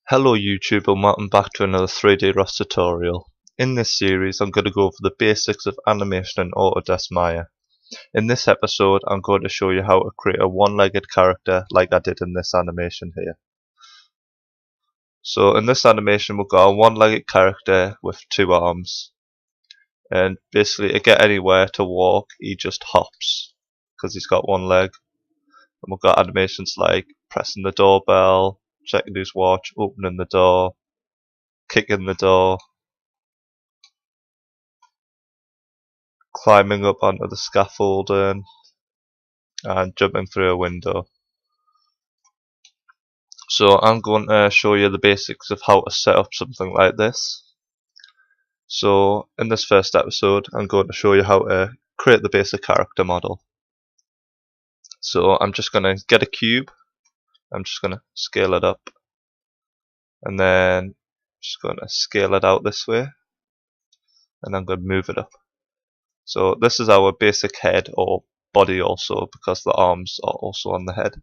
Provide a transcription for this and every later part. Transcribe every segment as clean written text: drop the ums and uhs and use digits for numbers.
Hello YouTube and welcome back to another 3D Rust tutorial. In this series I'm going to go over the basics of animation in Autodesk Maya. In this episode I'm going to show you how to create a one-legged character like I did in this animation here. So in this animation we've got a one-legged character with two arms, and basically to get anywhere to walk he just hops because he's got one leg. And we've got animations like pressing the doorbell, checking his watch, opening the door, kicking the door, climbing up onto the scaffolding, and jumping through a window. So I'm going to show you the basics of how to set up something like this. So in this first episode I'm going to show you how to create the basic character model. So I'm just going to get a cube, I'm just going to scale it up, and then just going to scale it out this way, and I'm going to move it up. So this is our basic head or body also, because the arms are also on the head.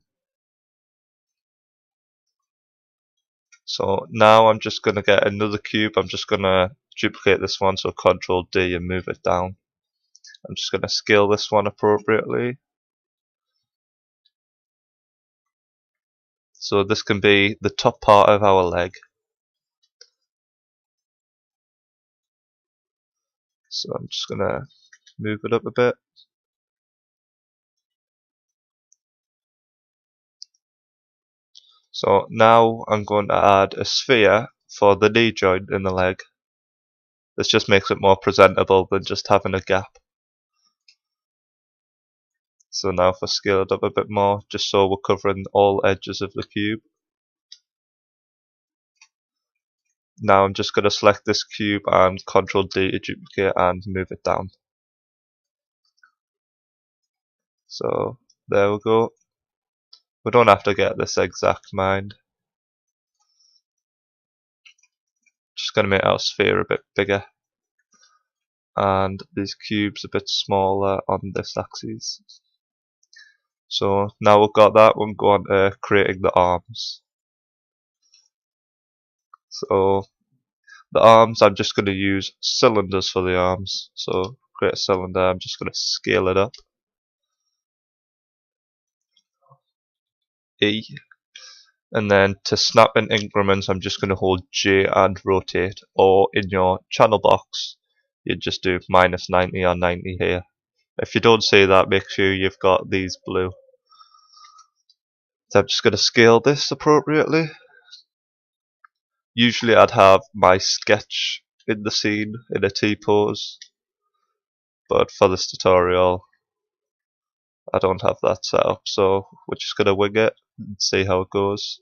So now I'm just going to get another cube, I'm just going to duplicate this one, so Ctrl D and move it down. I'm just going to scale this one appropriately. So this can be the top part of our leg. So I'm just going to move it up a bit. So now I'm going to add a sphere for the knee joint in the leg. This just makes it more presentable than just having a gap. So now if I scale it up a bit more, just so we're covering all edges of the cube. Now I'm just going to select this cube and Ctrl D to duplicate and move it down. So there we go. We don't have to get this exact mind. Just going to make our sphere a bit bigger and these cubes a bit smaller on this axis. So now we've got that, we'll go on to creating the arms. So the arms, I'm just going to use cylinders for the arms. So create a cylinder, I'm just going to scale it up. E. And then to snap in increments, I'm just going to hold J and rotate. Or in your channel box, you just do -90 or 90 here. If you don't see that, make sure you've got these blue. So I'm just going to scale this appropriately. Usually I'd have my sketch in the scene in a T-pose, but for this tutorial I don't have that set up, so we're just going to wing it and see how it goes.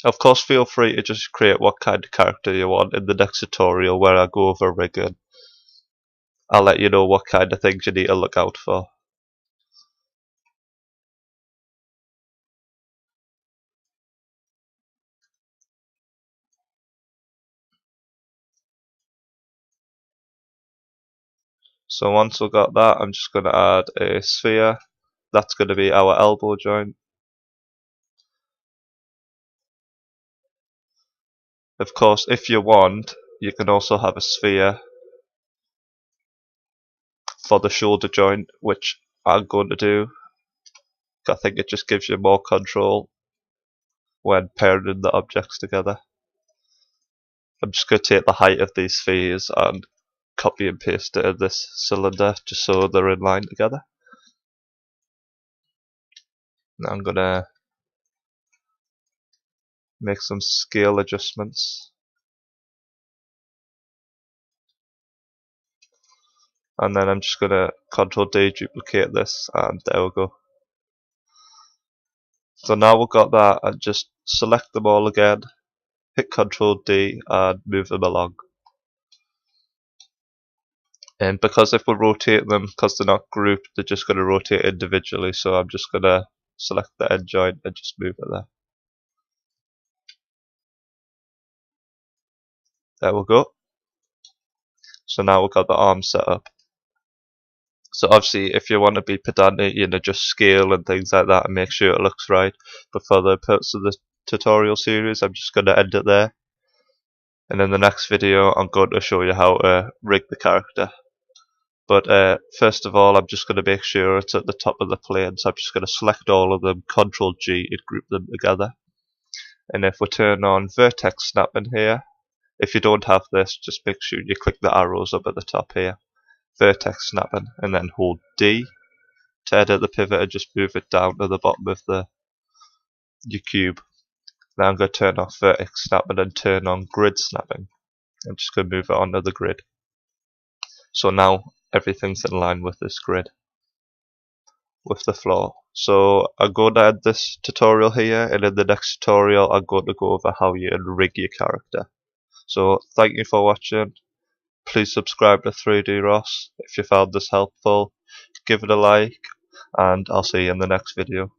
Of course, feel free to just create what kind of character you want. In the next tutorial where I go over rigging, I'll let you know what kind of things you need to look out for. So once we've got that, I'm just going to add a sphere. That's going to be our elbow joint. Of course, if you want, you can also have a sphere for the shoulder joint, which I'm going to do. I think it just gives you more control when pairing the objects together. I'm just going to take the height of these spheres and copy and paste it in this cylinder just so they're in line together. Now I'm going to make some scale adjustments. And then I'm just going to Ctrl D duplicate this, and there we go. So now we've got that, and just select them all again, hit Ctrl D and move them along. And because if we rotate them, because they're not grouped, they're just going to rotate individually, so I'm just going to select the end joint and just move it there. There we go. So now we've got the arm set up. So obviously if you want to be pedantic, just scale and things like that and make sure it looks right. But for the purpose of this tutorial series. I'm just going to end it there. And in the next video, I'm going to show you how to rig the character. But first of all, I'm just going to make sure it's at the top of the plane. So I'm just going to select all of them, Control G, and group them together. And if we turn on vertex snapping here, if you don't have this, just make sure you click the arrows up at the top here. Vertex snapping, and then hold D to edit the pivot and just move it down to the bottom of your cube. Now I'm going to turn off vertex snapping and turn on grid snapping. I'm just going to move it onto the grid. So now everything's in line with this grid, with the floor. So I'm going to end this tutorial here, and in the next tutorial I'm going to go over how you can rig your character. So thank you for watching. Please subscribe to 3D Ross if you found this helpful. Give it a like, and I'll see you in the next video.